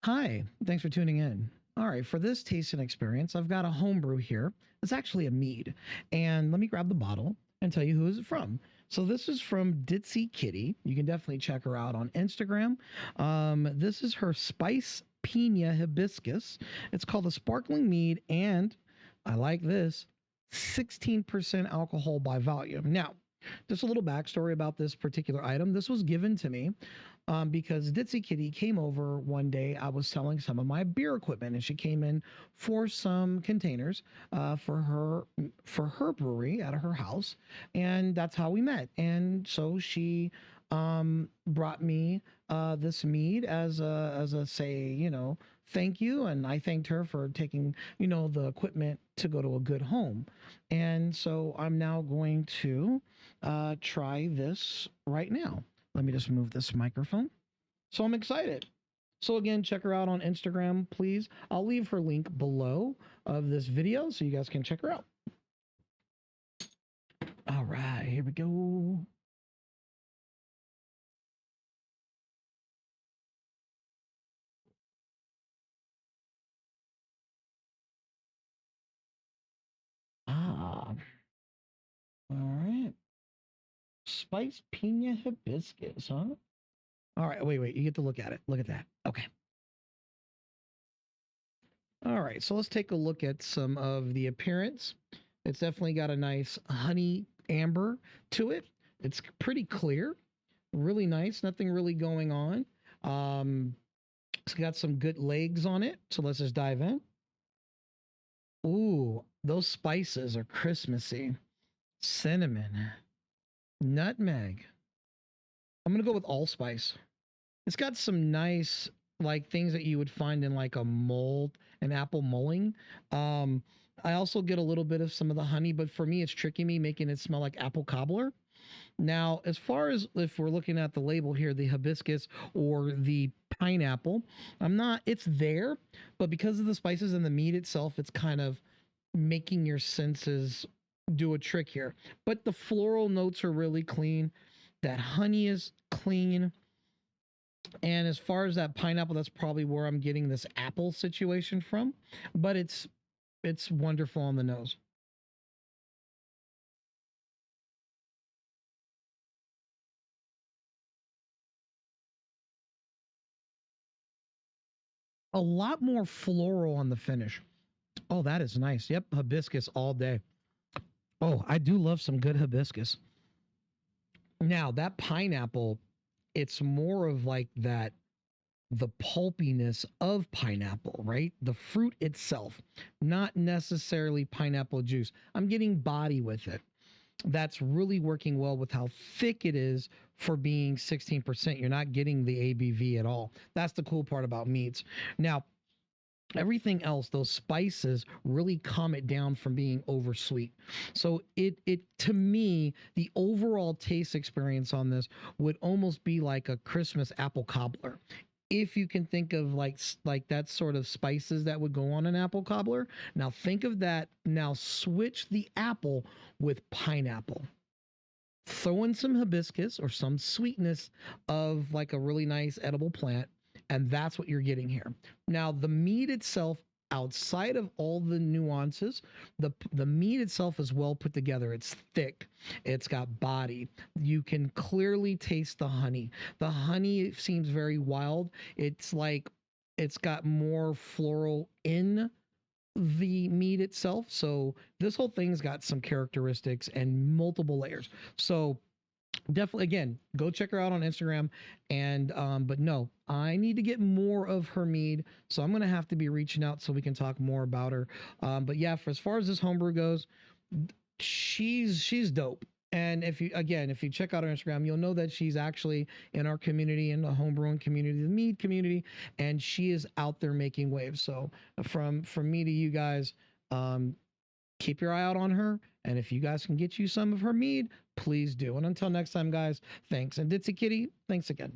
Hi, thanks for tuning in. All right, for this tasting experience, I've got a homebrew here. It's actually a mead. And let me grab the bottle and tell you who is it from. So this is from Ditzy Kitty. You can definitely check her out on Instagram. This is her spice Piña Hibiscus. It's called a sparkling mead, and I like this 16% alcohol by volume. Now, just a little backstory about this particular item. This was given to me because Ditzy Kitty came over one day. I was selling some of my beer equipment, and she came in for some containers for her brewery out of her house, and that's how we met. And so she brought me this mead as a say, thank you, and I thanked her for taking the equipment to go to a good home. And so I'm now going to try this right now. Let me just move this microphone. So I'm excited. So again, check her out on Instagram, please. I'll leave her link below of this video so you guys can check her out. All right, here we go. Ah, all right. Spice Piña Hibiscus, huh? All right, wait. You get to look at it. Look at that. Okay. All right, so let's take a look at some of the appearance. It's definitely got a nice honey amber to it. It's pretty clear, really nice, nothing really going on. It's got some good legs on it, so let's just dive in. Ooh, those spices are Christmassy. Cinnamon, nutmeg. I'm gonna go with allspice. It's got some nice like things that you would find in like a mold, an apple mulling. Um, I also get a little bit of some of the honey, but for me, it's tricking me, making it smell like apple-cobbler. Now, as far as if we're looking at the label here, the hibiscus or the pineapple, I'm not, it's there, but because of the spices and the meat itself, it's kind of making your senses do a trick here. But the floral notes are really clean. That honey is clean. And as far as that pineapple, that's probably where I'm getting this apple situation from. But it's wonderful on the nose. A lot more floral on the finish. Oh, that is nice. Yep, hibiscus all day. Oh, I do love some good hibiscus. Now, that pineapple, it's more of like that the pulpiness of pineapple, right? The fruit itself, not necessarily pineapple juice. I'm getting body with it. That's really working well with how thick it is for being 16%. You're not getting the ABV at all. That's the cool part about meats. Now, everything else, those spices really calm it down from being oversweet. So it to me, the overall taste experience on this would almost be like a Christmas apple cobbler. If you can think of like that sort of spices that would go on an apple cobbler, now think of that. Now switch the apple with pineapple. Throw in some hibiscus or some sweetness of like a really nice edible plant, and that's what you're getting here. Now, the meat itself, outside of all the nuances, the meat itself is well put together. It's thick, it's got body. You can clearly taste the honey. The honey seems very wild. It's like it's got more floral in the meat itself. So this whole thing's got some characteristics and multiple layers. So definitely, again, go check her out on Instagram. And but no, I need to get more of her mead, so I'm gonna have to be reaching out so we can talk more about her. But yeah, for as far as this homebrew goes, she's dope. And if you check out her Instagram, you'll know that she's actually in our community, in the homebrewing community, the mead community, and she is out there making waves. So from me to you guys, um, keep your eye out on her. And if you guys can get you some of her mead, please do. And until next time, guys, thanks. And Ditzy Kitty, thanks again.